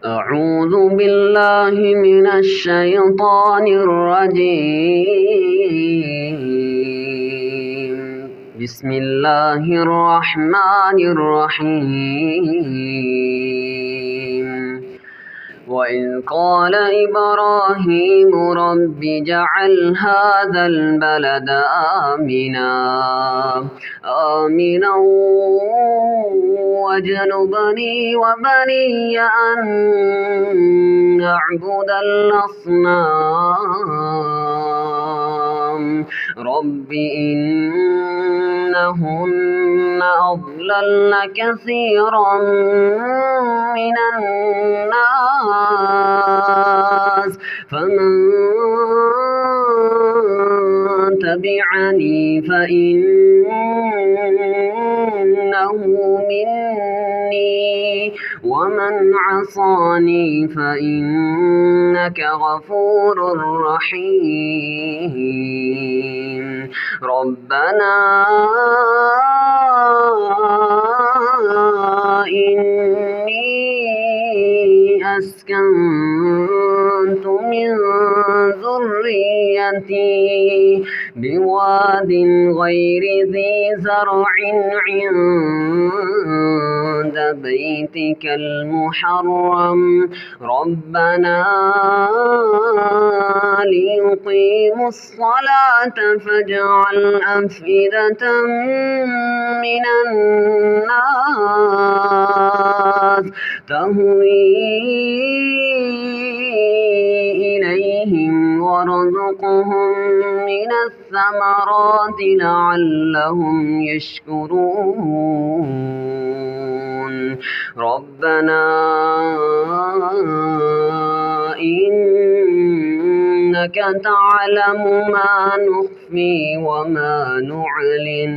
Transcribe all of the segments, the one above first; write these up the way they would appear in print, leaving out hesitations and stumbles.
أعوذ بالله من الشيطان الرجيم. بسم الله الرحمن الرحيم. وإذ قال إبراهيم رب اجعل هذا البلد آمنا واجنبني وبني أن نعبد الأصنام رب إنهن أضللن كثيرا من الناس فمن تبعني فإنه مني ومن عصاني فإنك غفور رحيم. ربنا إني أسكنت من ذريتي بواد غير ذي زرع عند بيتك المحرم ربنا ليقيموا الصلاة فاجعل أفئدة من الناس تهوي إليهم وارزقهم من الثمرات لعلهم يشكرون. ربنا إنك تعلم ما نخفي وما نعلن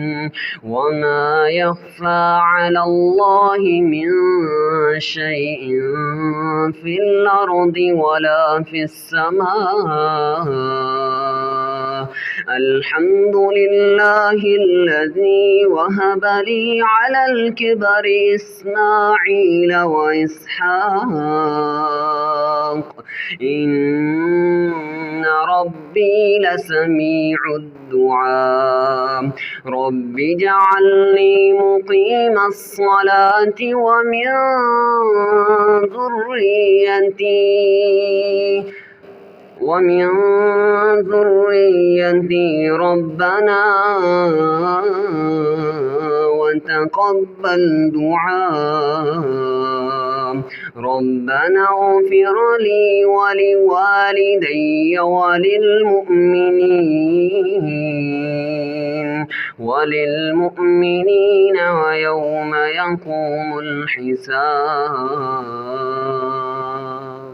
وما يخفى على الله من شيء في الأرض ولا في السماء. الحمد لله الذي وهب لي على الكبر إسماعيل وإسحاق إن ربي لسميع الدعاء. رب اجعلني مقيم الصلاة ومن ذريتي ربنا وتقبل دعاء. ربنا اغفر لي ولوالدي وللمؤمنين ويوم يقوم الحساب.